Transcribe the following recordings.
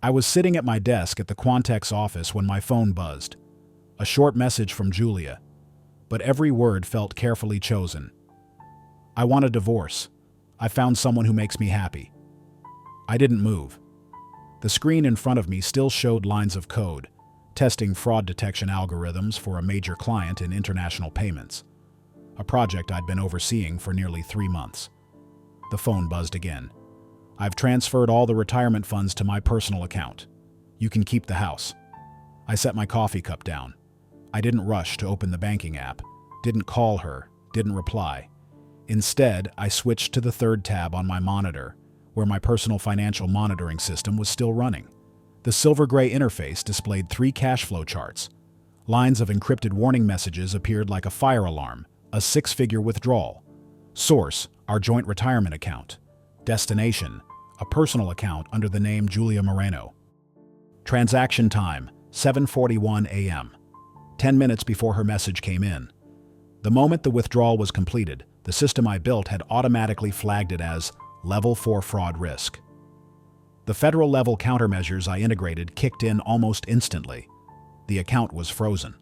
I was sitting at my desk at the Quantex office when my phone buzzed. A short message from Julia, but every word felt carefully chosen. I want a divorce. I found someone who makes me happy. I didn't move. The screen in front of me still showed lines of code, testing fraud detection algorithms for a major client in international payments, a project I'd been overseeing for nearly 3 months. The phone buzzed again. I've transferred all the retirement funds to my personal account. You can keep the house. I set my coffee cup down. I didn't rush to open the banking app, didn't call her, didn't reply. Instead, I switched to the third tab on my monitor, where my personal financial monitoring system was still running. The silver-gray interface displayed 3 cash flow charts. Lines of encrypted warning messages appeared like a fire alarm, a 6-figure withdrawal. Source, our joint retirement account. Destination, a personal account under the name Julia Moreno. Transaction time, 7:41 a.m. 10 minutes before her message came in. The moment the withdrawal was completed, the system I built had automatically flagged it as Level 4 fraud risk. The federal-level countermeasures I integrated kicked in almost instantly. The account was frozen.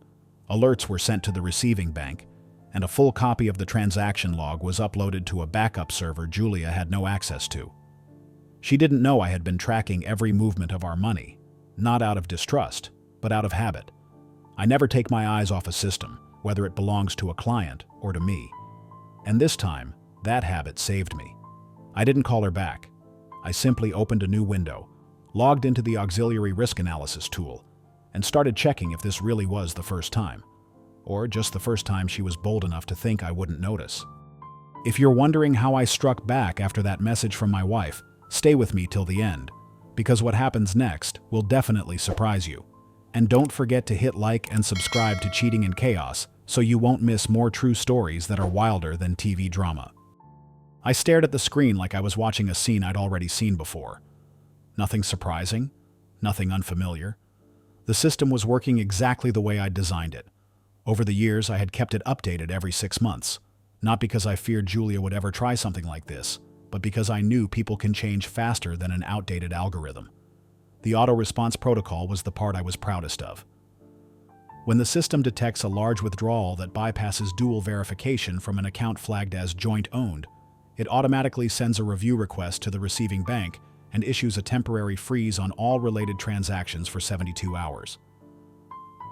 Alerts were sent to the receiving bank, and a full copy of the transaction log was uploaded to a backup server Julia had no access to. She didn't know I had been tracking every movement of our money, not out of distrust, but out of habit. I never take my eyes off a system, whether it belongs to a client or to me. And this time, that habit saved me. I didn't call her back. I simply opened a new window, logged into the auxiliary risk analysis tool, and started checking if this really was the first time, or just the first time she was bold enough to think I wouldn't notice. If you're wondering how I struck back after that message from my wife, stay with me till the end, because what happens next will definitely surprise you. And don't forget to hit like and subscribe to Cheating and Chaos so you won't miss more true stories that are wilder than TV drama. I stared at the screen like I was watching a scene I'd already seen before. Nothing surprising, nothing unfamiliar. The system was working exactly the way I'd designed it. Over the years, I had kept it updated every 6 months, not because I feared Julia would ever try something like this, but because I knew people can change faster than an outdated algorithm. The auto-response protocol was the part I was proudest of. When the system detects a large withdrawal that bypasses dual verification from an account flagged as joint-owned, it automatically sends a review request to the receiving bank and issues a temporary freeze on all related transactions for 72 hours.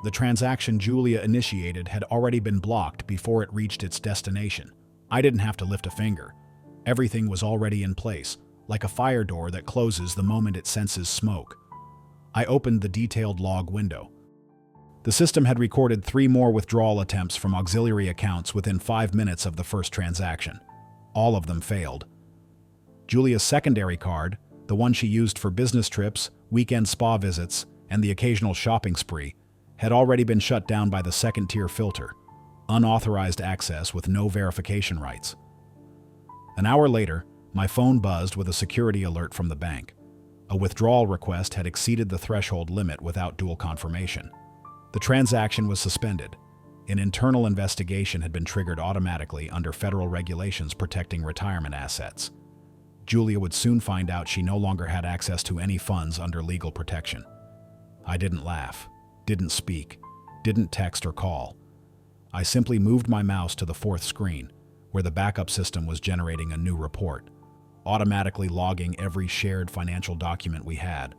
The transaction Julia initiated had already been blocked before it reached its destination. I didn't have to lift a finger. Everything was already in place, like a fire door that closes the moment it senses smoke. I opened the detailed log window. The system had recorded 3 more withdrawal attempts from auxiliary accounts within 5 minutes of the first transaction. All of them failed. Julia's secondary card, the one she used for business trips, weekend spa visits, and the occasional shopping spree, had already been shut down by the second-tier filter, unauthorized access with no verification rights. An hour later, my phone buzzed with a security alert from the bank. A withdrawal request had exceeded the threshold limit without dual confirmation. The transaction was suspended. An internal investigation had been triggered automatically under federal regulations protecting retirement assets. Julia would soon find out she no longer had access to any funds under legal protection. I didn't laugh, didn't speak, didn't text or call. I simply moved my mouse to the 4th screen, where the backup system was generating a new report, automatically logging every shared financial document we had.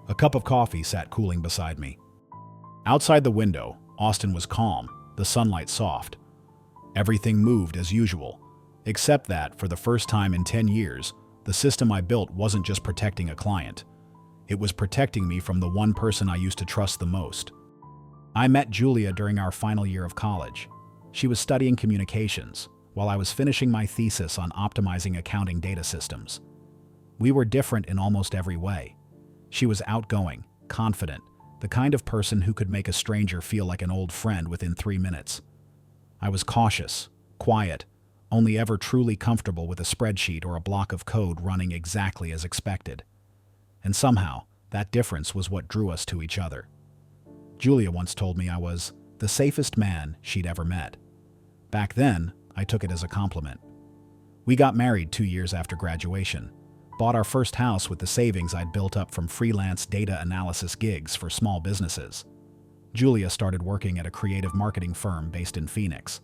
A cup of coffee sat cooling beside me. Outside the window, Austin was calm, the sunlight soft. Everything moved as usual, except that, for the first time in 10 years, the system I built wasn't just protecting a client. It was protecting me from the one person I used to trust the most. I met Julia during our final year of college. She was studying communications, while I was finishing my thesis on optimizing accounting data systems. We were different in almost every way. She was outgoing, confident, the kind of person who could make a stranger feel like an old friend within 3 minutes. I was cautious, quiet, only ever truly comfortable with a spreadsheet or a block of code running exactly as expected. And somehow, that difference was what drew us to each other. Julia once told me I was the safest man she'd ever met. Back then, I took it as a compliment. We got married 2 years after graduation, bought our first house with the savings I'd built up from freelance data analysis gigs for small businesses. Julia started working at a creative marketing firm based in Phoenix.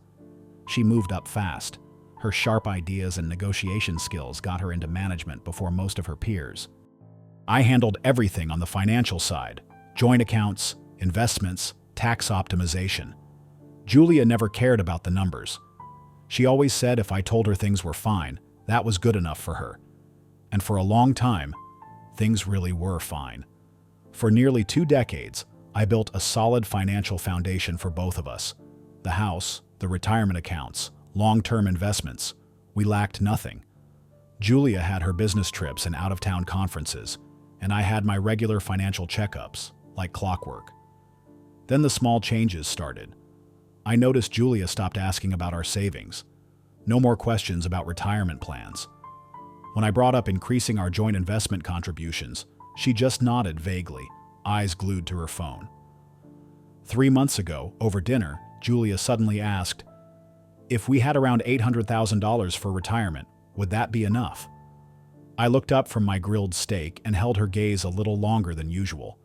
She moved up fast. Her sharp ideas and negotiation skills got her into management before most of her peers. I handled everything on the financial side: joint accounts, investments, tax optimization. Julia never cared about the numbers. She always said if I told her things were fine, that was good enough for her. And for a long time, things really were fine. For nearly 2 decades, I built a solid financial foundation for both of us. The house, the retirement accounts, long-term investments. We lacked nothing. Julia had her business trips and out-of-town conferences, and I had my regular financial checkups, like clockwork. Then the small changes started. I noticed Julia stopped asking about our savings. No more questions about retirement plans. When I brought up increasing our joint investment contributions, she just nodded vaguely, eyes glued to her phone. 3 months ago, over dinner, Julia suddenly asked, "If we had around $800,000 for retirement, would that be enough?" I looked up from my grilled steak and held her gaze a little longer than usual.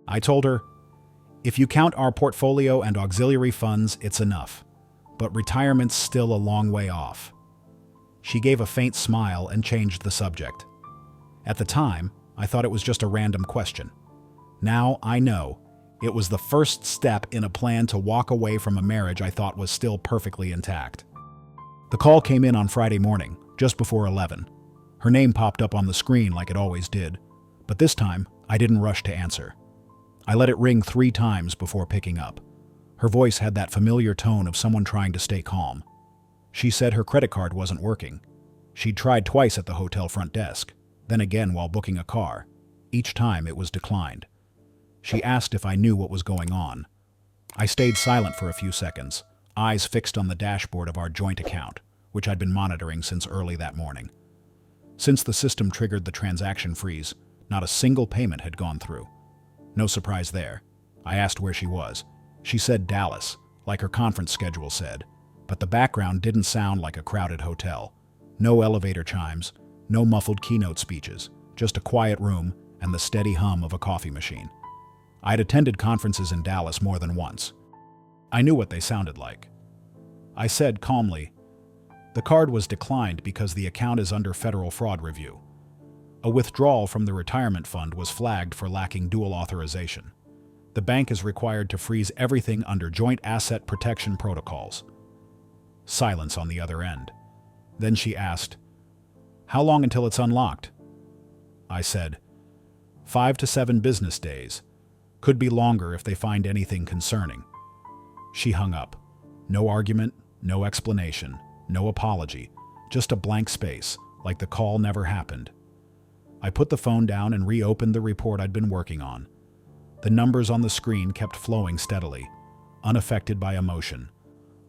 I told her, "If you count our portfolio and auxiliary funds, it's enough. But retirement's still a long way off." She gave a faint smile and changed the subject. At the time, I thought it was just a random question. Now I know it was the first step in a plan to walk away from a marriage I thought was still perfectly intact. The call came in on Friday morning, just before 11. Her name popped up on the screen like it always did, but this time I didn't rush to answer. I let it ring 3 times before picking up. Her voice had that familiar tone of someone trying to stay calm. She said her credit card wasn't working. She'd tried twice at the hotel front desk, then again while booking a car. Each time it was declined. She asked if I knew what was going on. I stayed silent for a few seconds, eyes fixed on the dashboard of our joint account, which I'd been monitoring since early that morning. Since the system triggered the transaction freeze, not a single payment had gone through. No surprise there. I asked where she was. She said Dallas, like her conference schedule said, but the background didn't sound like a crowded hotel. No elevator chimes, no muffled keynote speeches, just a quiet room and the steady hum of a coffee machine. I'd attended conferences in Dallas more than once. I knew what they sounded like. I said calmly, "The card was declined because the account is under federal fraud review. A withdrawal from the retirement fund was flagged for lacking dual authorization. The bank is required to freeze everything under joint asset protection protocols." Silence on the other end. Then she asked, "How long until it's unlocked?" I said, 5 to 7 business days. Could be longer if they find anything concerning." She hung up. No argument, no explanation, no apology, just a blank space, like the call never happened. I put the phone down and reopened the report I'd been working on. The numbers on the screen kept flowing steadily, unaffected by emotion,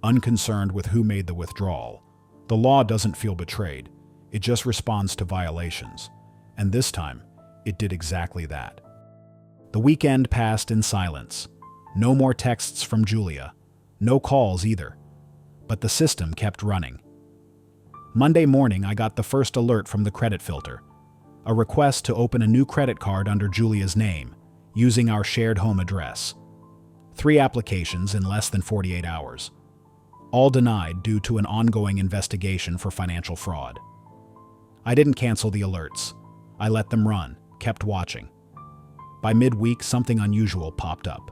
unconcerned with who made the withdrawal. The law doesn't feel betrayed, it just responds to violations. And this time, it did exactly that. The weekend passed in silence. No more texts from Julia. No calls either. But the system kept running. Monday morning, I got the first alert from the credit filter. A request to open a new credit card under Julia's name, using our shared home address. 3 applications in less than 48 hours. All denied due to an ongoing investigation for financial fraud. I didn't cancel the alerts. I let them run, kept watching. By midweek, something unusual popped up.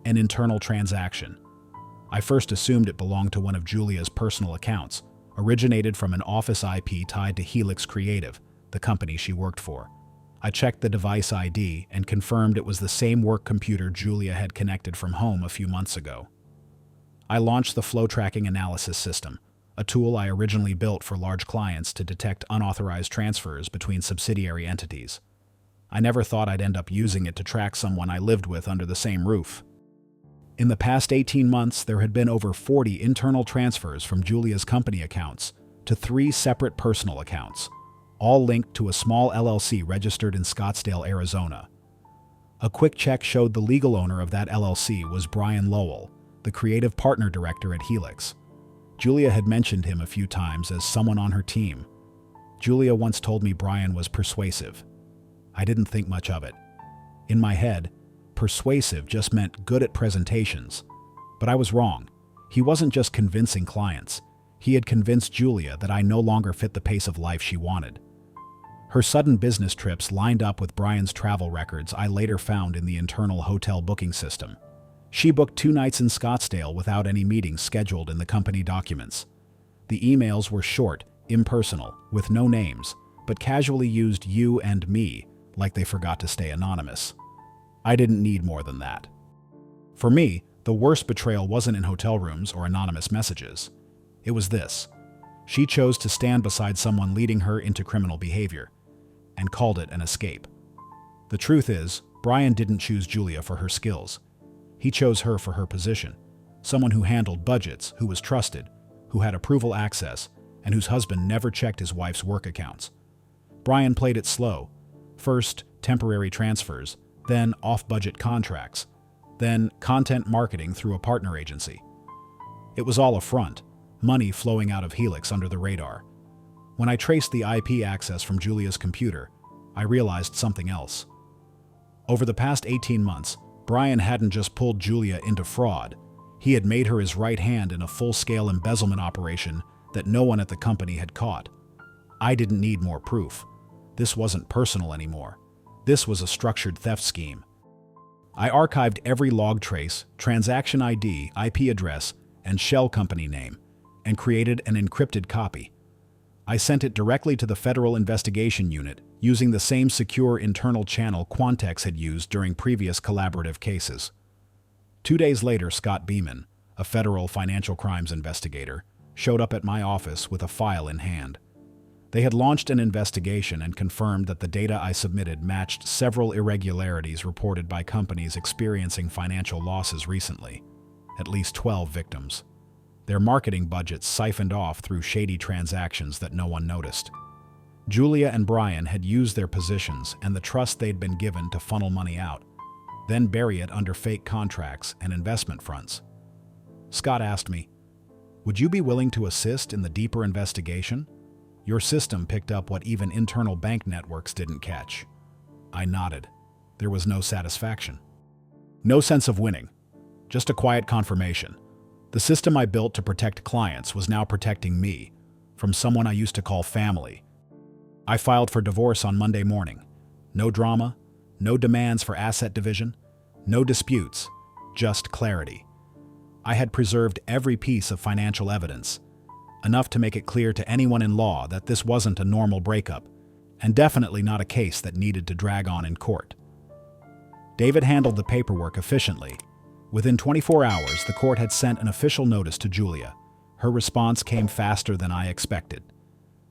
An internal transaction. I first assumed it belonged to one of Julia's personal accounts, originated from an office IP tied to Helix Creative, the company she worked for. I checked the device ID and confirmed it was the same work computer Julia had connected from home a few months ago. I launched the flow tracking analysis system, a tool I originally built for large clients to detect unauthorized transfers between subsidiary entities. I never thought I'd end up using it to track someone I lived with under the same roof. In the past 18 months, there had been over 40 internal transfers from Julia's company accounts to 3 separate personal accounts, all linked to a small LLC registered in Scottsdale, Arizona. A quick check showed the legal owner of that LLC was Brian Lowell, the creative partner director at Helix. Julia had mentioned him a few times as someone on her team. Julia once told me Brian was persuasive. I didn't think much of it. In my head, persuasive just meant good at presentations. But I was wrong. He wasn't just convincing clients. He had convinced Julia that I no longer fit the pace of life she wanted. Her sudden business trips lined up with Brian's travel records I later found in the internal hotel booking system. She booked 2 nights in Scottsdale without any meetings scheduled in the company documents. The emails were short, impersonal, with no names, but casually used you and me, like they forgot to stay anonymous. I didn't need more than that. For me, the worst betrayal wasn't in hotel rooms or anonymous messages. It was this. She chose to stand beside someone leading her into criminal behavior, and called it an escape. The truth is, Brian didn't choose Julia for her skills. He chose her for her position, someone who handled budgets, who was trusted, who had approval access, and whose husband never checked his wife's work accounts. Brian played it slow. First, temporary transfers, then off-budget contracts, then content marketing through a partner agency. It was all a front, money flowing out of Helix under the radar. When I traced the IP access from Julia's computer, I realized something else. Over the past 18 months, Brian hadn't just pulled Julia into fraud. He had made her his right hand in a full-scale embezzlement operation that no one at the company had caught. I didn't need more proof. This wasn't personal anymore. This was a structured theft scheme. I archived every log trace, transaction ID, IP address, and shell company name, and created an encrypted copy. I sent it directly to the Federal Investigation Unit using the same secure internal channel Quantex had used during previous collaborative cases. 2 days later, Scott Beeman, a federal financial crimes investigator, showed up at my office with a file in hand. They had launched an investigation and confirmed that the data I submitted matched several irregularities reported by companies experiencing financial losses recently, at least 12 victims. Their marketing budgets siphoned off through shady transactions that no one noticed. Julia and Brian had used their positions and the trust they'd been given to funnel money out, then bury it under fake contracts and investment fronts. Scott asked me, "Would you be willing to assist in the deeper investigation? Your system picked up what even internal bank networks didn't catch." I nodded. There was no satisfaction. No sense of winning. Just a quiet confirmation. The system I built to protect clients was now protecting me from someone I used to call family. I filed for divorce on Monday morning. No drama, no demands for asset division, no disputes, just clarity. I had preserved every piece of financial evidence, enough to make it clear to anyone in law that this wasn't a normal breakup, and definitely not a case that needed to drag on in court. David handled the paperwork efficiently. Within 24 hours, the court had sent an official notice to Julia. Her response came faster than I expected.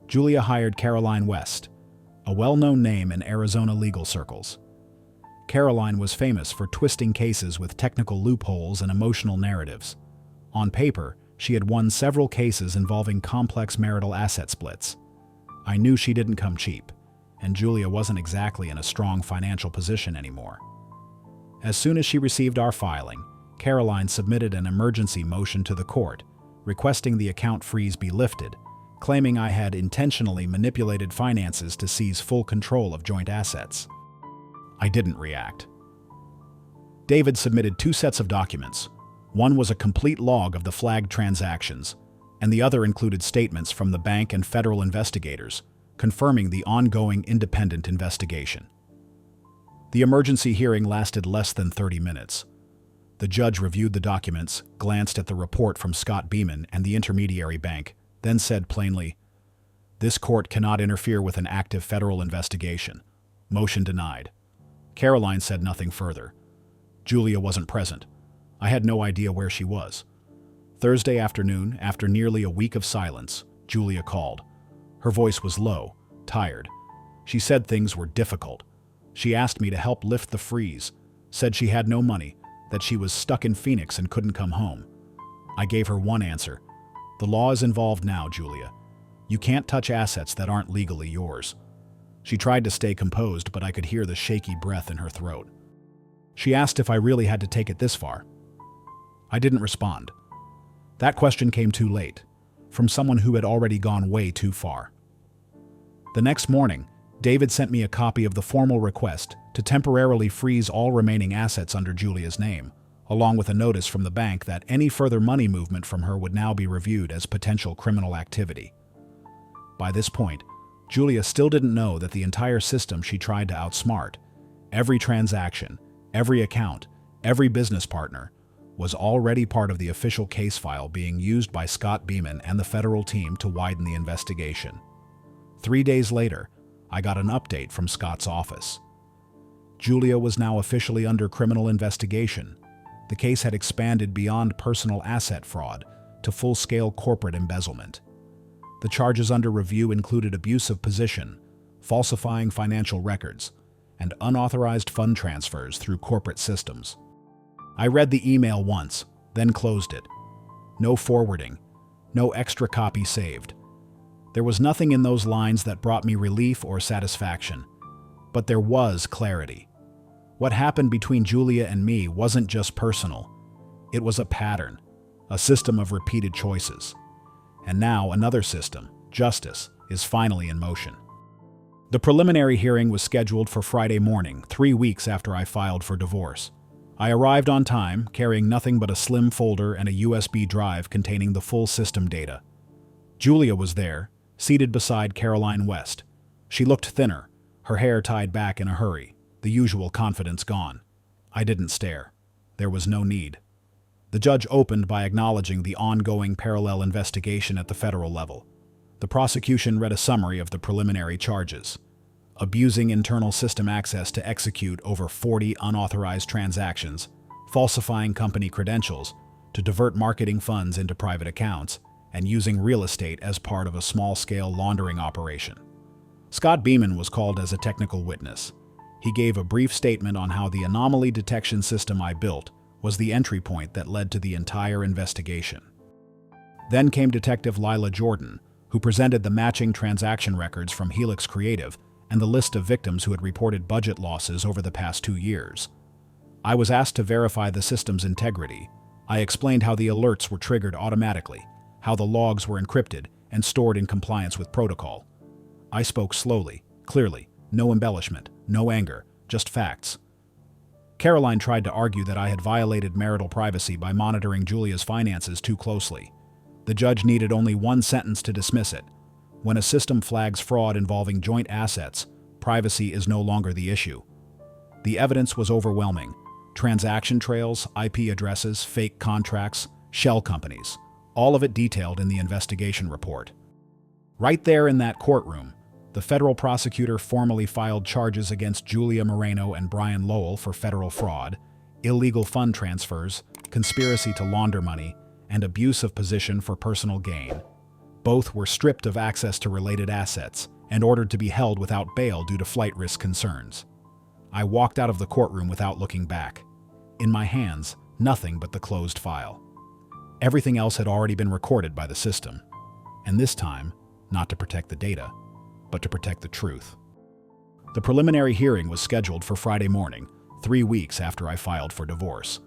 Julia hired Caroline West, a well-known name in Arizona legal circles. Caroline was famous for twisting cases with technical loopholes and emotional narratives. On paper, she had won several cases involving complex marital asset splits. I knew she didn't come cheap, and Julia wasn't exactly in a strong financial position anymore. As soon as she received our filing, Caroline submitted an emergency motion to the court, requesting the account freeze be lifted, claiming I had intentionally manipulated finances to seize full control of joint assets. I didn't react. David submitted 2 sets of documents. One was a complete log of the flagged transactions, and the other included statements from the bank and federal investigators, confirming the ongoing independent investigation. The emergency hearing lasted less than 30 minutes. The judge reviewed the documents, glanced at the report from Scott Beeman and the intermediary bank, then said plainly, "This court cannot interfere with an active federal investigation. Motion denied." Caroline said nothing further. Julia wasn't present. I had no idea where she was. Thursday afternoon, after nearly a week of silence, Julia called. Her voice was low, tired. She said things were difficult. She asked me to help lift the freeze, said she had no money, that she was stuck in Phoenix and couldn't come home. I gave her one answer. "The law is involved now, Julia. You can't touch assets that aren't legally yours." She tried to stay composed, but I could hear the shaky breath in her throat. She asked if I really had to take it this far. I didn't respond. That question came too late, from someone who had already gone way too far. The next morning, David sent me a copy of the formal request to temporarily freeze all remaining assets under Julia's name, along with a notice from the bank that any further money movement from her would now be reviewed as potential criminal activity. By this point, Julia still didn't know that the entire system she tried to outsmart, every transaction, every account, every business partner, was already part of the official case file being used by Scott Beeman and the federal team to widen the investigation. 3 days later, I got an update from Scott's office. Julia was now officially under criminal investigation. The case had expanded beyond personal asset fraud to full-scale corporate embezzlement. The charges under review included abuse of position, falsifying financial records, and unauthorized fund transfers through corporate systems. I read the email once, then closed it. No forwarding, no extra copy saved. There was nothing in those lines that brought me relief or satisfaction, but there was clarity. What happened between Julia and me wasn't just personal. It was a pattern, a system of repeated choices. And now another system, justice, is finally in motion. The preliminary hearing was scheduled for Friday morning, 3 weeks after I filed for divorce. I arrived on time, carrying nothing but a slim folder and a USB drive containing the full system data. Julia was there, seated beside Caroline West. She looked thinner, her hair tied back in a hurry, the usual confidence gone. I didn't stare. There was no need. The judge opened by acknowledging the ongoing parallel investigation at the federal level. The prosecution read a summary of the preliminary charges: abusing internal system access to execute over 40 unauthorized transactions, falsifying company credentials to divert marketing funds into private accounts, and using real estate as part of a small-scale laundering operation. Scott Beeman was called as a technical witness. He gave a brief statement on how the anomaly detection system I built was the entry point that led to the entire investigation. Then came Detective Lila Jordan, who presented the matching transaction records from Helix Creative and the list of victims who had reported budget losses over the past 2 years. I was asked to verify the system's integrity. I explained how the alerts were triggered automatically, how the logs were encrypted and stored in compliance with protocol. I spoke slowly, clearly, no embellishment, no anger, just facts. Caroline tried to argue that I had violated marital privacy by monitoring Julia's finances too closely. The judge needed only one sentence to dismiss it. When a system flags fraud involving joint assets, privacy is no longer the issue. The evidence was overwhelming. Transaction trails, IP addresses, fake contracts, shell companies, all of it detailed in the investigation report. Right there in that courtroom, the federal prosecutor formally filed charges against Julia Moreno and Brian Lowell for federal fraud, illegal fund transfers, conspiracy to launder money, and abuse of position for personal gain. Both were stripped of access to related assets and ordered to be held without bail due to flight risk concerns. I walked out of the courtroom without looking back. In my hands, nothing but the closed file. Everything else had already been recorded by the system, and this time, not to protect the data, but to protect the truth. The preliminary hearing was scheduled for Friday morning, 3 weeks after I filed for divorce.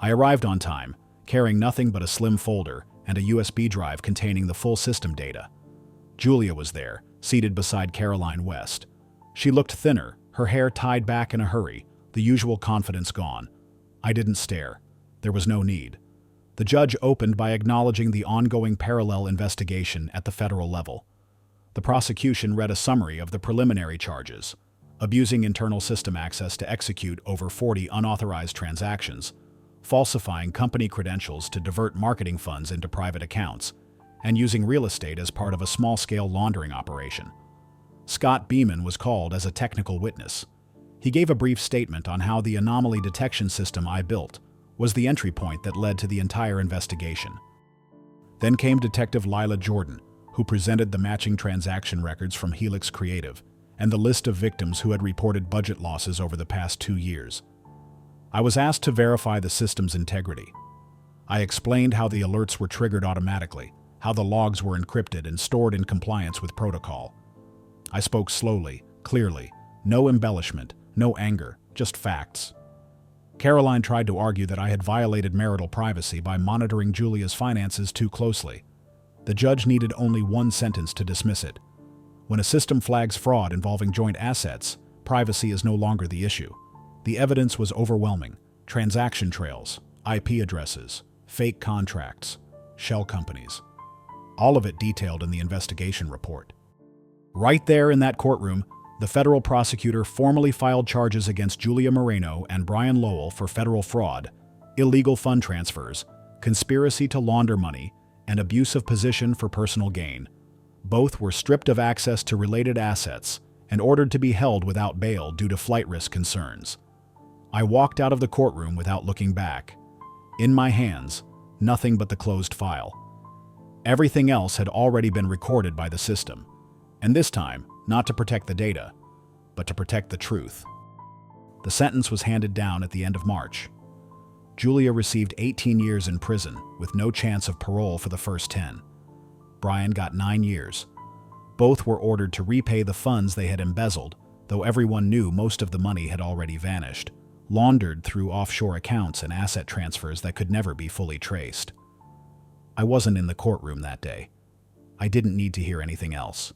I arrived on time, carrying nothing but a slim folder and a USB drive containing the full system data. Julia was there, seated beside Caroline West. She looked thinner, her hair tied back in a hurry, the usual confidence gone. I didn't stare. There was no need. The judge opened by acknowledging the ongoing parallel investigation at the federal level. The prosecution read a summary of the preliminary charges: abusing internal system access to execute over 40 unauthorized transactions, falsifying company credentials to divert marketing funds into private accounts, and using real estate as part of a small-scale laundering operation. Scott Beeman was called as a technical witness. He gave a brief statement on how the anomaly detection system I built was the entry point that led to the entire investigation. Then came Detective Lila Jordan, who presented the matching transaction records from Helix Creative and the list of victims who had reported budget losses over the past 2 years. I was asked to verify the system's integrity. I explained how the alerts were triggered automatically, how the logs were encrypted and stored in compliance with protocol. I spoke slowly, clearly, no embellishment, no anger, just facts. Caroline tried to argue that I had violated marital privacy by monitoring Julia's finances too closely. The judge needed only one sentence to dismiss it. When a system flags fraud involving joint assets, privacy is no longer the issue. The evidence was overwhelming. Transaction trails, IP addresses, fake contracts, shell companies. All of it detailed in the investigation report. Right there in that courtroom, the federal prosecutor formally filed charges against Julia Moreno and Brian Lowell for federal fraud, illegal fund transfers, conspiracy to launder money, and abuse of position for personal gain. Both were stripped of access to related assets and ordered to be held without bail due to flight risk concerns. I walked out of the courtroom without looking back. In my hands, nothing but the closed file. Everything else had already been recorded by the system, and this time, not to protect the data, but to protect the truth. The sentence was handed down at the end of March. Julia received 18 years in prison with no chance of parole for the first 10. Brian got 9 years. Both were ordered to repay the funds they had embezzled, though everyone knew most of the money had already vanished, laundered through offshore accounts and asset transfers that could never be fully traced. I wasn't in the courtroom that day. I didn't need to hear anything else.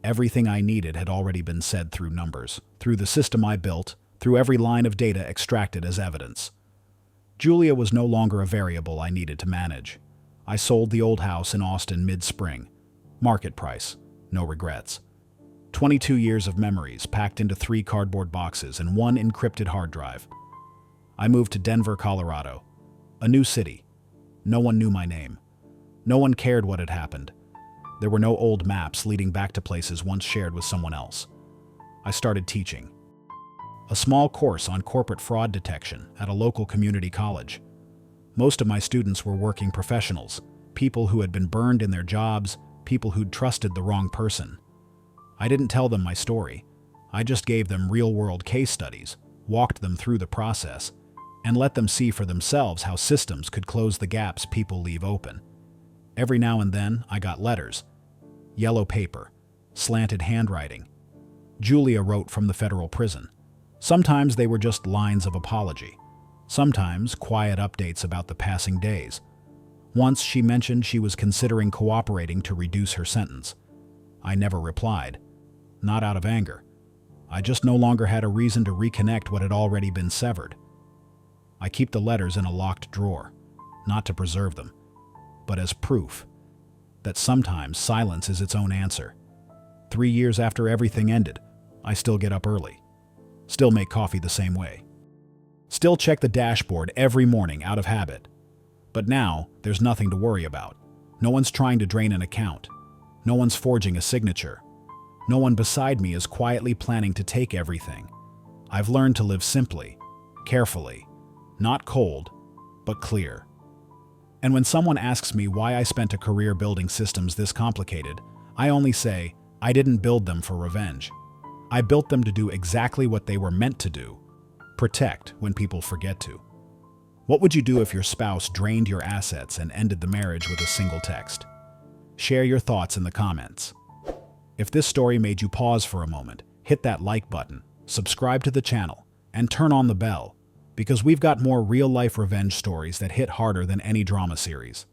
Everything I needed had already been said through numbers, through the system I built, through every line of data extracted as evidence. Julia was no longer a variable I needed to manage. I sold the old house in Austin mid-spring. Market price, no regrets. 22 years of memories packed into 3 cardboard boxes and 1 encrypted hard drive. I moved to Denver, Colorado, a new city. No one knew my name. No one cared what had happened. There were no old maps leading back to places once shared with someone else. I started teaching. A small course on corporate fraud detection at a local community college. Most of my students were working professionals, people who had been burned in their jobs, people who'd trusted the wrong person. I didn't tell them my story. I just gave them real-world case studies, walked them through the process, and let them see for themselves how systems could close the gaps people leave open. Every now and then, I got letters. Yellow paper, slanted handwriting. Julia wrote from the federal prison. Sometimes they were just lines of apology. Sometimes quiet updates about the passing days. Once she mentioned she was considering cooperating to reduce her sentence. I never replied. Not out of anger. I just no longer had a reason to reconnect what had already been severed. I keep the letters in a locked drawer, not to preserve them, but as proof that sometimes silence is its own answer. 3 years after everything ended, I still get up early. Still make coffee the same way. Still check the dashboard every morning out of habit. But now, there's nothing to worry about. No one's trying to drain an account. No one's forging a signature. No one beside me is quietly planning to take everything. I've learned to live simply, carefully, not cold, but clear. And when someone asks me why I spent a career building systems this complicated, I only say, I didn't build them for revenge. I built them to do exactly what they were meant to do: protect when people forget to. What would you do if your spouse drained your assets and ended the marriage with a single text? Share your thoughts in the comments. If this story made you pause for a moment, hit that like button, subscribe to the channel, and turn on the bell, because we've got more real-life revenge stories that hit harder than any drama series.